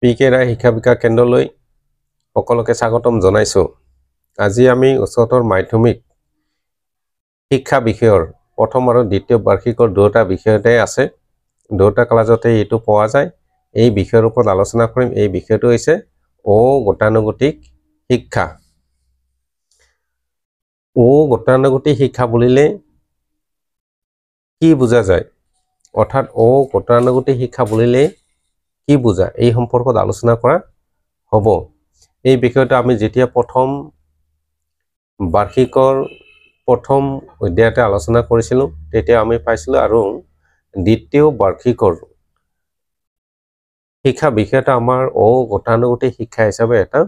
পিকে ৰায় শিক্ষা বিকাশ কেন্দ্ৰলৈ সকলোকে স্বাগতম জনাইছো। আজি আমি উচ্চতৰ মাধ্যমিক শিক্ষা বিষয়ৰ প্ৰথম আৰু দ্বিতীয় বাৰ্ষিকৰ দুটা বিষয়তে আছে। দুটা ক্লাছতে এইটো পোৱা যায়। এই বিষয়ৰ ওপৰত আলোচনা কৰিম। এই বিষয়টো হৈছে গতানুগতিক শিক্ষা। গতানুগতিক শিক্ষা বুলিলে কি বুজা যায়, অৰ্থাৎ গতানুগতিক শিক্ষা বুলিলে কি বুজা, এই সম্পৰ্কত আলোচনা কৰা হ'ব। এই বিষয়টো আমি যেতিয়া প্ৰথম বাৰ্ষিকৰ প্ৰথম অধ্যায়তে আলোচনা কৰিছিলোঁ তেতিয়া আমি পাইছিলোঁ, আৰু দ্বিতীয় বাৰ্ষিকৰ শিক্ষা বিষয়টা আমাৰ গতানুগতিক শিক্ষা হিচাপে এটা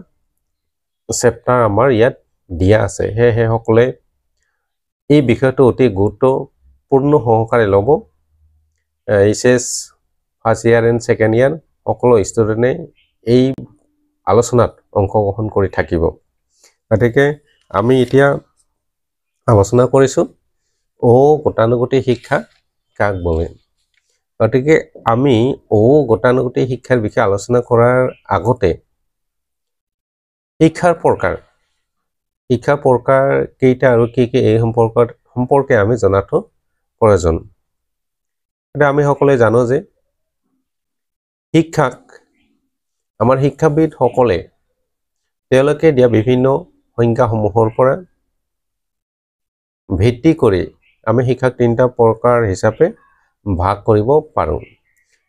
চেপ্টাৰ আমাৰ ইয়াত দিয়া আছে। সেয়েহে সকলে এই বিষয়টো অতি গুৰুত্বপূৰ্ণ সহকাৰে ল'ব। HS first year and second year সকলো ষ্টুডেণ্টে এই আলোচনাত অংশগ্ৰহণ কৰি থাকিব। গতিকে আমি এতিয়া আলোচনা কৰিছোঁ গতানুগতিক শিক্ষা কাক বোলে। গতিকে আমি গতানুগতিক শিক্ষাৰ বিষয়ে আলোচনা কৰাৰ আগতে শিক্ষাৰ প্ৰকাৰ কেইটা আৰু কি কি এই সম্পৰ্কে আমি জনাটো প্ৰয়োজন। এতিয়া আমি সকলোৱে জানো যে আমাৰ শিক্ষাবিদসকলে তেওঁলোকে দিয়া বিভিন্ন সংজ্ঞাসমূহৰ পৰা ভিত্তি কৰি আমি শিক্ষাক তিনিটা প্ৰকাৰ হিচাপে ভাগ কৰিব পাৰোঁ।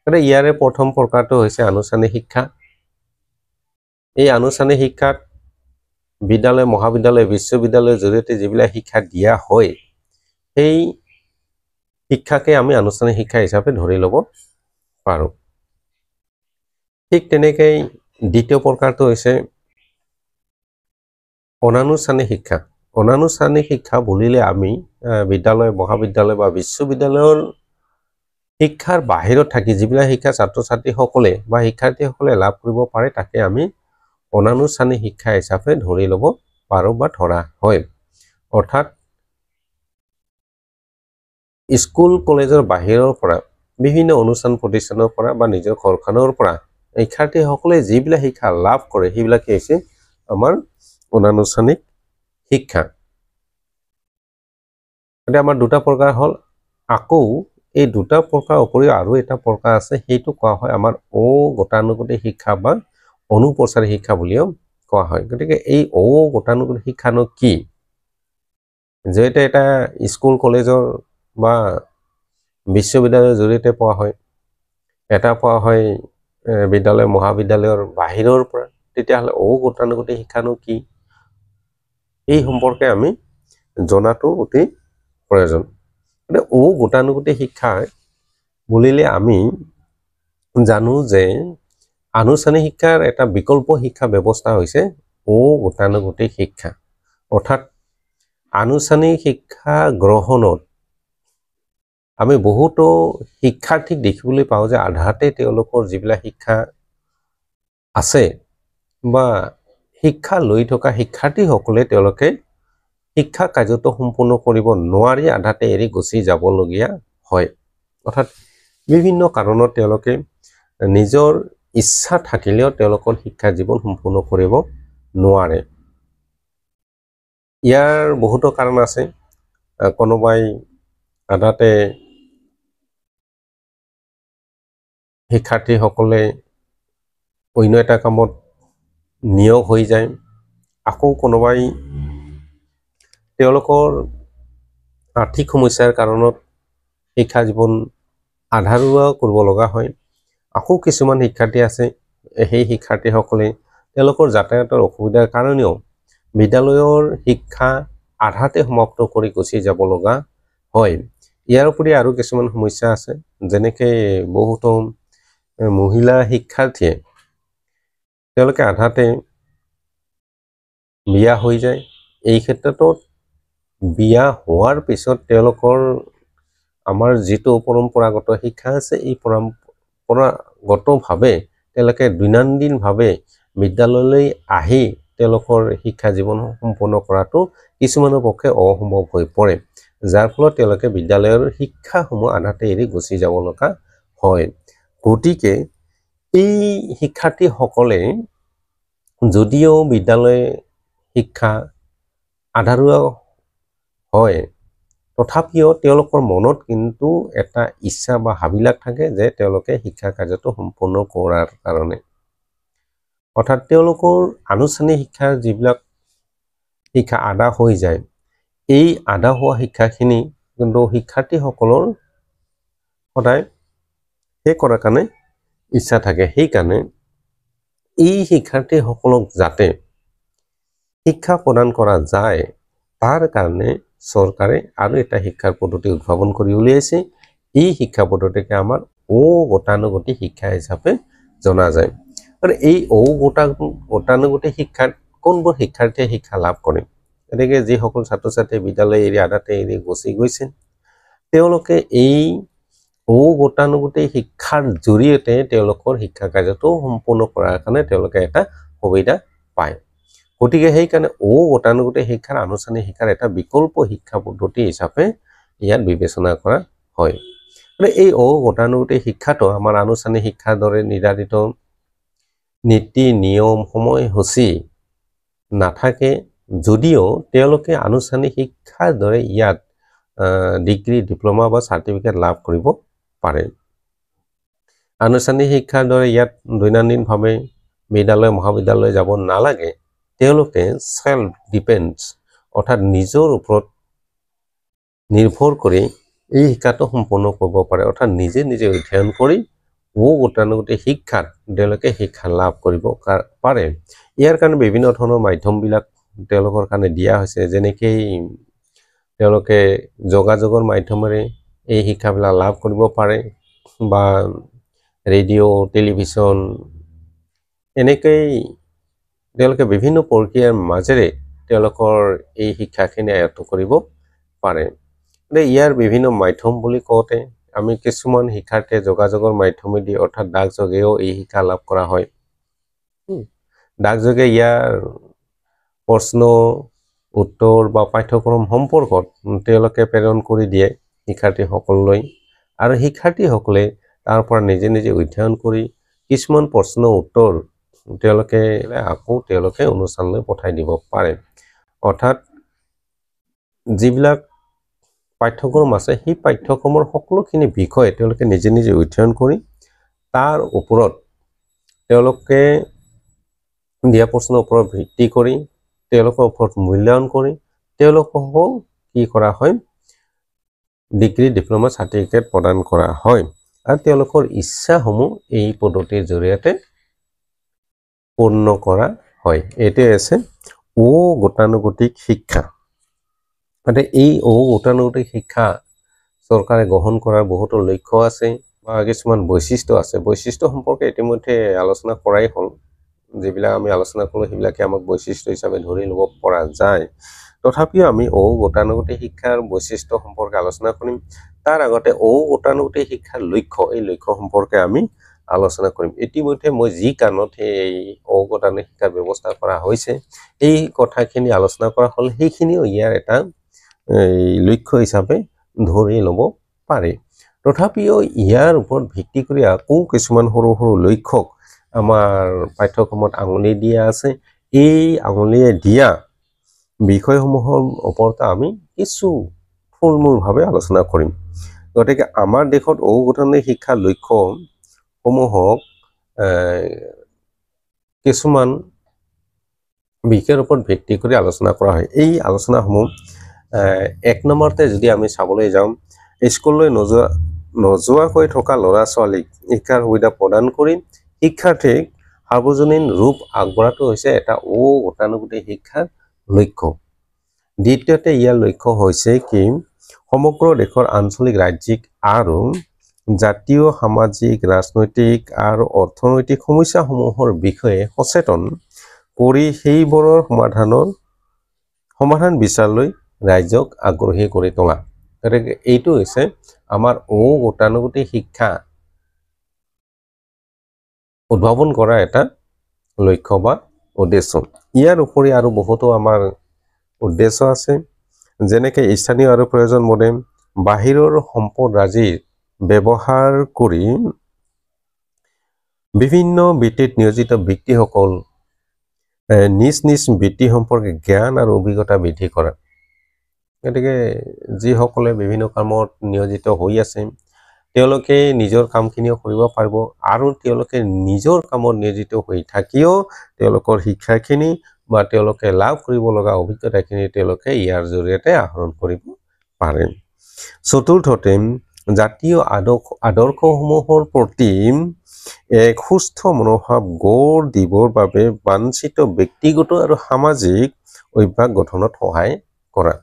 গতিকে ইয়াৰে প্ৰথম প্ৰকাৰটো হৈছে আনুষ্ঠানিক শিক্ষা। এই আনুষ্ঠানিক শিক্ষাত বিদ্যালয়, মহাবিদ্যালয়, বিশ্ববিদ্যালয়ৰ জৰিয়তে যিবিলাক শিক্ষা দিয়া হয়, সেই শিক্ষাকে আমি আনুষ্ঠানিক শিক্ষা হিচাপে ধৰি ল'ব পাৰোঁ। ঠিক তেনেকৈ দ্বিতীয় প্ৰকাৰটো হৈছে অনানুষ্ঠানিক শিক্ষা। অনানুষ্ঠানিক শিক্ষা বুলিলে আমি বিদ্যালয়, মহাবিদ্যালয় বা বিশ্ববিদ্যালয়ৰ শিক্ষাৰ বাহিৰত থাকি যিবিলাক শিক্ষা ছাত্ৰ ছাত্ৰীসকলে বা শিক্ষাৰ্থীসকলে লাভ কৰিব পাৰে তাকে আমি অনানুষ্ঠানিক শিক্ষা হিচাপে ধৰি ল'ব পাৰোঁ বা ধৰা হয়। অৰ্থাৎ স্কুল কলেজৰ বাহিৰৰ পৰা বিভিন্ন অনুষ্ঠান প্ৰতিষ্ঠানৰ পৰা বা নিজৰ ঘৰখনৰ পৰা শিক্ষাৰ্থীসকলে যিবিলাক শিক্ষা লাভ কৰে সেইবিলাকে হৈছে আমাৰ অনানুষ্ঠানিক শিক্ষা। এতিয়া আমাৰ দুটা প্ৰকাৰ হ'ল। আকৌ এই দুটা প্ৰকাৰ উপৰিও আৰু এটা প্ৰকাৰ আছে, সেইটো কোৱা হয় আমাৰ গতানুগতিক শিক্ষা বা অনুপ্ৰচাৰী শিক্ষা বুলিও কোৱা হয়। গতিকে এই গতানুগতিক শিক্ষানো কি, যিহেতু এটা স্কুল কলেজৰ বা বিশ্ববিদ্যালয়ৰ জৰিয়তে পোৱা হয়, এটা পোৱা হয় বিদ্যালয় মহাবিদ্যালয়ৰ বাহিৰৰ পৰা, তেতিয়াহ'লে গতানুগতিক শিক্ষানো কি, এই সম্পৰ্কে আমি জনাটো অতি প্ৰয়োজন। গতিকে গতানুগতিক শিক্ষা বুলিলে আমি জানো যে আনুষ্ঠানিক শিক্ষাৰ এটা বিকল্প শিক্ষা ব্যৱস্থা হৈছে গতানুগতিক শিক্ষা। অৰ্থাৎ আনুষ্ঠানিক শিক্ষা গ্ৰহণত আমি বহুতো শিক্ষাৰ্থীক দেখিবলৈ পাওঁ যে আধাতে তেওঁলোকৰ যিবিলাক শিক্ষা আছে বা শিক্ষা লৈ থকা শিক্ষাৰ্থীসকলে তেওঁলোকে শিক্ষা কাৰ্যটো সম্পূৰ্ণ কৰিব নোৱাৰি আধাতে এৰি গুচি যাবলগীয়া হয়। অৰ্থাৎ বিভিন্ন কাৰণত তেওঁলোকে নিজৰ ইচ্ছা থাকিলেও তেওঁলোকৰ শিক্ষা জীৱন সম্পূৰ্ণ কৰিব নোৱাৰে। ইয়াৰ বহুতো কাৰণ আছে। কোনোবাই আধাতে শিক্ষাৰ্থীসকলে অন্য এটা কামত নিয়োগ হৈ যায়। আকৌ কোনোবাই তেওঁলোকৰ আৰ্থিক সমস্যাৰ কাৰণত শিক্ষা জীৱন আধাৰুৱা কৰিব লগা হয়। আকৌ কিছুমান শিক্ষাৰ্থী আছে, সেই শিক্ষাৰ্থীসকলে তেওঁলোকৰ যাতায়াতৰ অসুবিধাৰ কাৰণেও বিদ্যালয়ৰ শিক্ষা আধাতে সমাপ্ত কৰি গুচি যাব লগা হয়। ইয়াৰ উপৰি আৰু কিছুমান সমস্যা আছে, যেনেকৈ বহুতো মহিলা শিক্ষাৰ্থীয়ে তেওঁলোকে আধাতে বিয়া হৈ যায়। এই ক্ষেত্ৰতো বিয়া হোৱাৰ পিছত তেওঁলোকৰ আমাৰ যিটো পৰম্পৰাগত শিক্ষা আছে, এই পৰম্পৰাগতভাৱে তেওঁলোকে দৈনন্দিনভাৱে বিদ্যালয়লৈ আহি তেওঁলোকৰ শিক্ষা জীৱন সম্পূৰ্ণ কৰাটো কিছুমানৰ পক্ষে অসম্ভৱ হৈ পৰে, যাৰ ফলত তেওঁলোকে বিদ্যালয়ৰ শিক্ষাসমূহ আধাতে এৰি গুচি যাব লগা হয়। গতিকে এই শিক্ষাৰ্থীসকলে যদিও বিদ্যালয় শিক্ষা আধাৰুৱা হয় তথাপিও তেওঁলোকৰ মনত কিন্তু এটা ইচ্ছা বা হাবিলাক থাকে যে তেওঁলোকে শিক্ষা কাৰ্যটো সম্পূৰ্ণ কৰাৰ কাৰণে অৰ্থাৎ তেওঁলোকৰ আনুষ্ঠানিক শিক্ষাৰ যিবিলাক শিক্ষা আদা হৈ যায় এই আদা হোৱা শিক্ষাখিনি কিন্তু শিক্ষাৰ্থীসকলৰ সদায় সেই কৰাৰ কাৰণে ইচ্ছা থাকে সেইকাৰণে এই শিক্ষাৰ্থীসকলক যাতে শিক্ষা প্ৰদান কৰা যায় তাৰ কাৰণে চৰকাৰে আৰু এটা শিক্ষাৰ পদ্ধতি উদ্ভাৱন কৰি উলিয়াইছে এই শিক্ষা পদ্ধতিকে আমাৰ গতানুগতিক শিক্ষা হিচাপে জনা যায় আৰু এই গতানুগতিক শিক্ষাত কোনবোৰ শিক্ষাৰ্থীয়ে শিক্ষা লাভ কৰে গতিকে যিসকল ছাত্ৰ ছাত্ৰীয়ে বিদ্যালয় এৰি আধাতে এৰি গুচি গৈছে তেওঁলোকে এই গতানুগতিক শিক্ষাৰ জৰিয়তে তেওঁলোকৰ শিক্ষা কাৰ্যটো সম্পূৰ্ণ কৰাৰ কাৰণে তেওঁলোকে এটা সুবিধা পায় গতিকে সেইকাৰণে গতানুগতিক শিক্ষাৰ আনুষ্ঠানিক শিক্ষাৰ এটা বিকল্প শিক্ষা পদ্ধতি হিচাপে ইয়াত বিবেচনা কৰা হয় এই গতানুগতিক শিক্ষাটো আমাৰ আনুষ্ঠানিক শিক্ষাৰ দৰে নিৰ্ধাৰিত নীতি নিয়ম সময়সূচী নাথাকে যদিও তেওঁলোকে আনুষ্ঠানিক শিক্ষাৰ দৰে ইয়াত ডিগ্ৰী ডিপ্লোমা বা চাৰ্টিফিকেট লাভ কৰিব পাৰে আনুষ্ঠানিক শিক্ষাৰ দৰে ইয়াত দৈনন্দিনভাৱে বিদ্যালয় মহাবিদ্যালয় যাব নালাগে তেওঁলোকে সেলফ ডিপেন্ডস অৰ্থাৎ নিজৰ ওপৰত নিৰ্ভৰ কৰি এই শিক্ষাটো সম্পূৰ্ণ কৰিব পাৰে অৰ্থাৎ নিজে নিজে অধ্যয়ন কৰি গতানুগতিক শিক্ষাত তেওঁলোকে শিক্ষা লাভ কৰিব পাৰে ইয়াৰ কাৰণে বিভিন্ন ধৰণৰ মাধ্যমবিলাক তেওঁলোকৰ কাৰণে দিয়া হৈছে যেনেকৈ তেওঁলোকে যোগাযোগৰ মাধ্যমেৰে এই শিক্ষাবিলাক লাভ কৰিব পাৰে বা ৰেডিঅ' টেলিভিছন এনেকৈ তেওঁলোকে বিভিন্ন প্ৰক্ৰিয়াৰ মাজেৰে তেওঁলোকৰ এই শিক্ষাখিনি আয়ত্ত কৰিব পাৰে ইয়াৰ বিভিন্ন মাধ্যম বুলি কওঁতে আমি কিছুমান শিক্ষাৰ্থীয়ে যোগাযোগৰ মাধ্যমেদি অৰ্থাৎ ডাকযোগেও এই শিক্ষা লাভ কৰা হয় ডাকযোগে ইয়াৰ প্ৰশ্ন উত্তৰ বা পাঠ্যক্ৰম সম্পৰ্কত তেওঁলোকে প্ৰেৰণ কৰি দিয়ে শিক্ষাৰ্থীসকললৈ আৰু শিক্ষাৰ্থীসকলে তাৰ পৰা নিজে নিজে অধ্যয়ন কৰি কিছুমান প্ৰশ্ন উত্তৰ তেওঁলোকে অনুষ্ঠানলৈ পঠাই দিব পাৰে অৰ্থাৎ যিবিলাক পাঠ্যক্ৰম আছে সেই পাঠ্যক্ৰমৰ সকলোখিনি বিষয় তেওঁলোকে নিজে নিজে অধ্যয়ন কৰি তাৰ ওপৰত তেওঁলোকে দিয়া প্ৰশ্নৰ ওপৰত ভিত্তি কৰি তেওঁলোকৰ ওপৰত মূল্যায়ন কৰি তেওঁলোকক কি কৰা হয় ডিগ্ৰী ডিপ্লোমা চাৰ্টিফিকেট প্ৰদান কৰা হয় আৰু তেওঁলোকৰ ইচ্ছাসমূহ এই পদ্ধতিৰ জৰিয়তে পূৰ্ণ কৰা হয় এটোৱে আছে গতানুগতিক শিক্ষা মানে এই গতানুগতিক শিক্ষা চৰকাৰে গ্ৰহণ কৰাৰ বহুতো লক্ষ্য আছে বা কিছুমান বৈশিষ্ট্য আছে বৈশিষ্ট্য সম্পৰ্কে ইতিমধ্যে আলোচনা কৰাই হ'ল যিবিলাক আমি আলোচনা কৰোঁ সেইবিলাকে আমাক বৈশিষ্ট্য হিচাপে ধৰি ল'ব পৰা যায় তথাপিও আমি গতানুগতিক শিক্ষাৰ বৈশিষ্ট্য সম্পৰ্কে আলোচনা কৰিম তাৰ আগতে গতানুগতিক শিক্ষাৰ লক্ষ্য এই লক্ষ্য সম্পৰ্কে আমি আলোচনা কৰিম ইতিমধ্যে মই যি কাৰণত এই গতানুগতিক শিক্ষাৰ ব্যৱস্থা কৰা হৈছে এই কথাখিনি আলোচনা কৰা হ'ল সেইখিনিও ইয়াৰ এটা লক্ষ্য হিচাপে ধৰি ল'ব পাৰে তথাপিও ইয়াৰ ওপৰত ভিত্তি কৰি আকৌ কিছুমান সৰু সৰু লক্ষ্যক আমাৰ পাঠ্যক্ৰমত আঙুলি দিয়া আছে এই আঙুলিয়ে দিয়া বিষয়সমূহৰ ওপৰত আমি কিছু থুলমূলভাৱে আলোচনা কৰিম গতিকে আমাৰ দেশত গতানুগতিক শিক্ষাৰ লক্ষ্যসমূহক কিছুমান বিষয়ৰ ওপৰত ভিত্তি কৰি আলোচনা কৰা হয় এই আলোচনাসমূহ এক নম্বৰতে যদি আমি চাবলৈ যাওঁ স্কুললৈ নোযোৱাকৈ থকা ল'ৰা ছোৱালীক শিক্ষাৰ সুবিধা প্ৰদান কৰি শিক্ষাৰ্থীক সাৰ্বজনীন ৰূপ আগবঢ়াটো হৈছে এটা গতানুগতিক শিক্ষাৰ লক্ষ্য দ্বিতীয়তে ইয়াৰ লক্ষ্য হৈছে কি সমগ্ৰ দেশৰ আঞ্চলিক ৰাজ্যিক আৰু জাতীয় সামাজিক ৰাজনৈতিক আৰু অৰ্থনৈতিক সমস্যাসমূহৰ বিষয়ে সচেতন কৰি সেইবোৰৰ সমাধান বিচাৰলৈ ৰাইজক আগ্ৰহী কৰি তোলা গতিকে এইটো হৈছে আমাৰ গতানুগতিক শিক্ষা উদ্ভাৱন কৰা এটা লক্ষ্য বা উদ্দেশ্য ইয়াৰ উপৰি আৰু বহুতো আমাৰ উদ্দেশ্য আছে যেনেকৈ স্থানীয় আৰু প্ৰয়োজন মতে বাহিৰৰ সম্পদ ৰাজিৰ ব্যৱহাৰ কৰি বিভিন্ন বৃত্তিত নিয়োজিত ব্যক্তিসকল নিজ নিজ বৃত্তি সম্পৰ্কে জ্ঞান আৰু অভিজ্ঞতা বৃদ্ধি কৰা। গতিকে যিসকলে বিভিন্ন কামত নিয়োজিত হৈ আছে তেওঁলোকে নিজৰ কামখিনিও কৰিব পাৰিব আৰু তেওঁলোকে নিজৰ কামত নিয়োজিত হৈ থাকিও তেওঁলোকৰ শিক্ষাখিনি বা তেওঁলোকে লাভ কৰিব লগা অভিজ্ঞতাখিনি তেওঁলোকে ইয়াৰ জৰিয়তে আহৰণ কৰিব পাৰে। চতুৰ্থতে জাতীয় আদৰ্শসমূহৰ প্ৰতি এক সুস্থ মনোভাৱ গঢ় দিবৰ বাবে বাঞ্ছিত ব্যক্তিগত আৰু সামাজিক অভ্যাস গঠনত সহায় কৰা।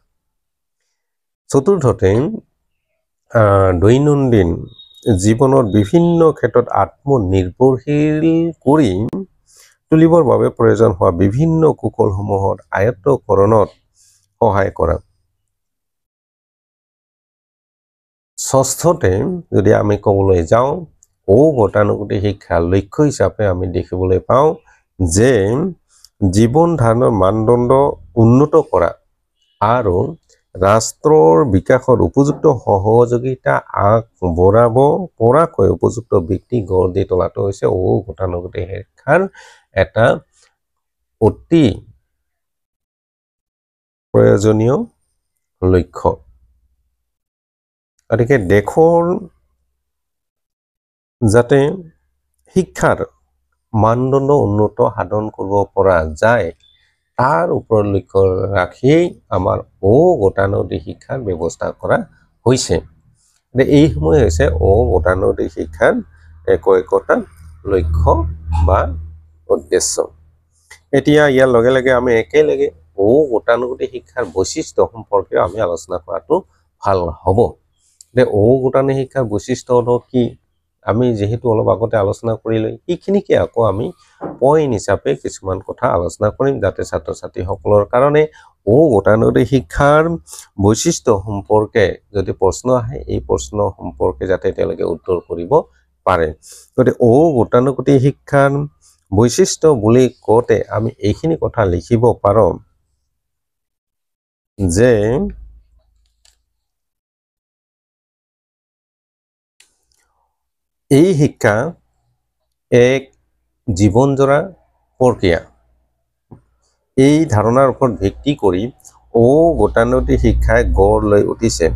চতুৰ্থতে দৈনন্দিন জীৱনত বিভিন্ন ক্ষেত্ৰত আত্মনিৰ্ভৰশীল কৰি তুলিবৰ বাবে প্ৰয়োজন হোৱা বিভিন্ন কৌশলসমূহৰ আয়ত্তকৰণত সহায় কৰা। ষষ্ঠতে যদি আমি ক'বলৈ যাওঁ গতানুগতিক শিক্ষাৰ লক্ষ্য হিচাপে আমি দেখিবলৈ পাওঁ যে জীৱন ধাৰণৰ মানদণ্ড উন্নত কৰা আৰু ৰাষ্ট্ৰৰ বিকাশৰ উপযুক্ত সহযোগিতা আগবঢ়াব পৰাকৈ উপযুক্ত ব্যক্তি গঢ় দি তোলাটো হৈছে গতানুগতিক শিক্ষাৰ এটা অতি প্ৰয়োজনীয় লক্ষ্য। গতিকে দেশৰ যাতে শিক্ষাৰ মানদণ্ড উন্নত সাধন কৰিব পৰা যায় তাৰ ওপৰত লক্ষ্য ৰাখিয়েই আমাৰ গতানুগতিক শিক্ষাৰ ব্যৱস্থা কৰা হৈছে। এইসমূহ হৈছে গতানুগতিক শিক্ষাৰ একোটা লক্ষ্য বা উদ্দেশ্য। এতিয়া ইয়াৰ লগে লগে আমি একেলগে গতানুগতিক শিক্ষাৰ বৈশিষ্ট্য সম্পৰ্কে আমি আলোচনা কৰাটো ভাল হ'ব। গতানুগতিক শিক্ষাৰ বৈশিষ্ট্য কি আমি যেহেতু অলপ আগতে আলোচনা কৰিলোঁ সেইখিনিকে আকৌ আমি পইণ্ট হিচাপে কিছুমান কথা আলোচনা কৰিম যাতে ছাত্ৰ ছাত্ৰীসকলৰ কাৰণে গতানুগতিক শিক্ষাৰ বৈশিষ্ট্য সম্পৰ্কে যদি প্ৰশ্ন আহে এই প্ৰশ্ন সম্পৰ্কে যাতে তেওঁলোকে উত্তৰ কৰিব পাৰে। গতিকে গতানুগতিক শিক্ষাৰ বৈশিষ্ট্য বুলি কওঁতে আমি এইখিনি কথা লিখিব পাৰোঁ যে এই শিক্ষা এক জীৱনজোৰা প্ৰক্ৰিয়া। এই ধাৰণাৰ ওপৰত ভিত্তি কৰি গতানুগতিক শিক্ষাই গঢ় লৈ উঠিছে।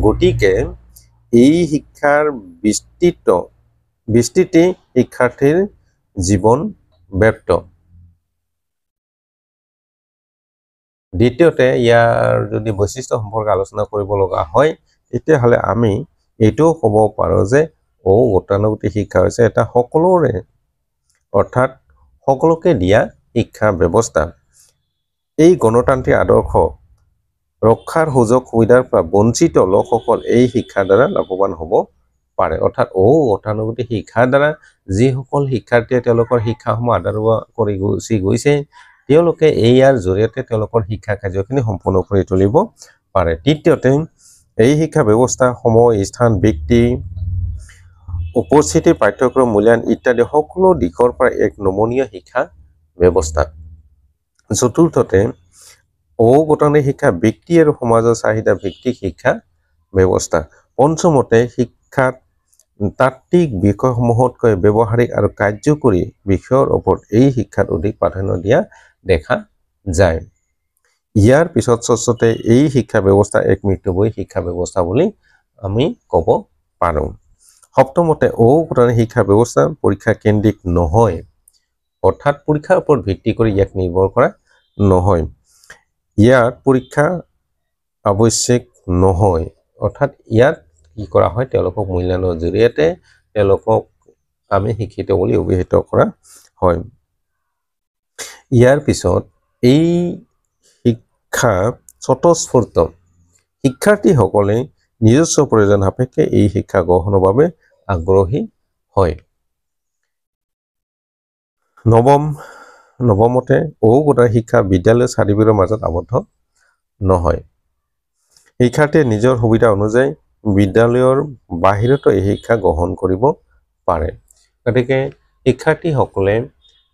গতিকে এই শিক্ষাৰ বিস্তৃতি শিক্ষাৰ্থীৰ জীৱন ব্যপ্ত। দ্বিতীয়তে ইয়াৰ যদি বৈশিষ্ট্য সম্পৰ্কে আলোচনা কৰিব লগা হয় তেতিয়াহ'লে আমি এইটোও ক'ব পাৰোঁ যে গতানুগতিক শিক্ষা হৈছে এটা সকলোৰে অৰ্থাৎ সকলোকে দিয়া শিক্ষা ব্যৱস্থা। এই গণতান্ত্ৰিক আদৰ্শ ৰক্ষাৰ সুযোগ সুবিধাৰ পৰা বঞ্চিত লোকসকল এই শিক্ষাৰ দ্বাৰা লাভৱান হ'ব পাৰে। অৰ্থাৎ গতানুগতিক শিক্ষাৰ দ্বাৰা যিসকল শিক্ষাৰ্থীয়ে তেওঁলোকৰ শিক্ষাসমূহ আদৰ কৰি গুচি গৈছে তেওঁলোকে ইয়াৰ জৰিয়তে তেওঁলোকৰ শিক্ষা কাৰ্যখিনি সম্পূৰ্ণ কৰি তুলিব পাৰে। তৃতীয়তে এই শিক্ষা ব্যৱস্থা সময় স্থান ব্যক্তি উপস্থিতি পাঠ্যক্ৰম মূল্যায়ন ইত্যাদি সকলো দিশৰ পৰা এক নমনীয় শিক্ষা ব্যৱস্থা। চতুৰ্থতে গতানুগতিক শিক্ষা ব্যক্তি আৰু সমাজৰ চাহিদা ভিত্তিক শিক্ষা ব্যৱস্থা। পঞ্চমতে শিক্ষাত তাত্ত্বিক বিষয়সমূহতকৈ ব্যৱহাৰিক আৰু কাৰ্যকৰী বিষয়ৰ ওপৰত এই শিক্ষাত অধিক প্ৰাধান্য দিয়া দেখা যায়। ইয়াৰ পিছত ষষ্ঠতে এই শিক্ষা ব্যৱস্থা এক মিতব্যয়ী শিক্ষা ব্যৱস্থা বুলি আমি ক'ব পাৰোঁ। সপ্তমতে গতানুগতিক শিক্ষা ব্যৱস্থা পৰীক্ষা কেন্দ্ৰিক নহয়। অৰ্থাৎ পৰীক্ষাৰ ওপৰত ভিত্তি কৰি ইয়াক নিৰ্ভৰ কৰা নহয়। ইয়াত পৰীক্ষা আৱশ্যক নহয়। অৰ্থাৎ ইয়াত কি কৰা হয় তেওঁলোকক মূল্যায়নৰ জৰিয়তে তেওঁলোকক আমি শিক্ষিত বুলি অভিহিত কৰা হয়। ইয়াৰ পিছত এই শিক্ষা স্বতঃস্ফূৰ্ত শিক্ষাৰ্থীসকলে নিজস্ব প্ৰয়োজন সাপেক্ষে এই শিক্ষা গ্ৰহণৰ বাবে আগ্ৰহী হয়। নৱমতে গতানুগতিক শিক্ষা বিদ্যালয় চাৰ্টিফিকেটৰ মাজত আবদ্ধ নহয়। শিক্ষাৰ্থীয়ে নিজৰ সুবিধা অনুযায়ী বিদ্যালয়ৰ বাহিৰতো এই শিক্ষা গ্ৰহণ কৰিব পাৰে। গতিকে শিক্ষাৰ্থীসকলে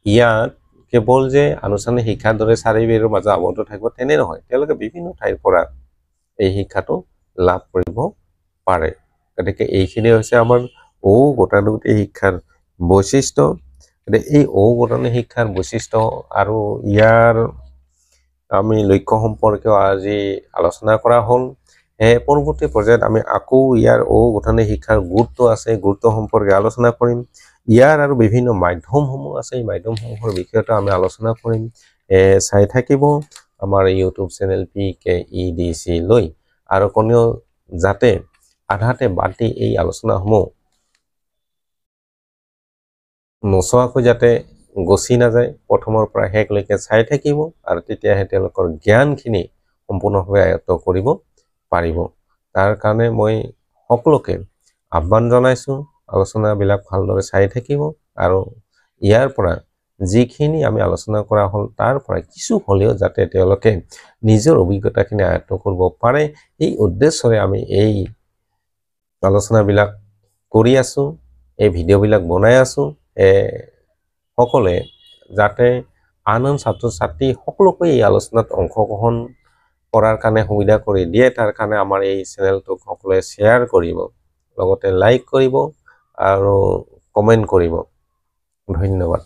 ইয়াত কেৱল যে আনুষ্ঠানিক শিক্ষাৰ দৰে চাৰ্টিফিকেটৰ মাজত আবদ্ধ থাকিব তেনে নহয়, তেওঁলোকে বিভিন্ন ঠাইৰ পৰা এই শিক্ষাটো লাভ কৰিব পাৰে। গতিকে এইখিনি হৈছে আমাৰ গতানুগতিক শিক্ষাৰ বৈশিষ্ট্য এই অগতানুগতিক শিক্ষাৰ বৈশিষ্ট্য আৰু ইয়াৰ আমি লক্ষ্য সম্পৰ্কেও আজি আলোচনা কৰা হ'ল। পৰৱৰ্তী পৰ্যায়ত আমি আকৌ ইয়াৰ অগতানুগতিক শিক্ষাৰ গুৰুত্ব আছে, গুৰুত্ব সম্পৰ্কে আলোচনা কৰিম। ইয়াৰ আৰু বিভিন্ন মাধ্যমসমূহ আছে, এই মাধ্যমসমূহৰ বিষয়তো আমি আলোচনা কৰিম। চাই থাকিব আমাৰ ইউটিউব চেনেল PKEDC লৈ, আৰু কোনেও যাতে আধাতে বাদ দি এই আলোচনাসমূহ নোচোৱাকৈ যাতে গছি নাযায়, প্ৰথমৰ পৰা শেষলৈকে চাই থাকিব, আৰু তেতিয়াহে তেওঁলোকৰ জ্ঞানখিনি সম্পূৰ্ণভাৱে আয়ত্ত কৰিব পাৰিব। তাৰ কাৰণে মই সকলোকে আহ্বান জনাইছোঁ, আলোচনাবিলাক ভালদৰে চাই থাকিব, আৰু ইয়াৰ পৰা যিখিনি আমি আলোচনা কৰা হ'ল তাৰ পৰা কিছু হ'লেও যাতে তেওঁলোকে নিজৰ অভিজ্ঞতাখিনি আয়ত্ত কৰিব পাৰে, এই উদ্দেশ্যৰে আমি এই আলোচনাবিলাক কৰি আছোঁ, এই ভিডিঅ'বিলাক বনাই আছোঁ। সকলে যাতে আন ছাত্ৰ ছাত্ৰী সকলোকে এই আলোচনাত অংশগ্ৰহণ কৰাৰ কাৰণে সুবিধা কৰি দিয়ে, তাৰ কাৰণে আমাৰ এই চেনেলটোক সকলোৱে শ্বেয়াৰ কৰিব, লগতে লাইক কৰিব আৰু কমেণ্ট কৰিব। ধন্যবাদ।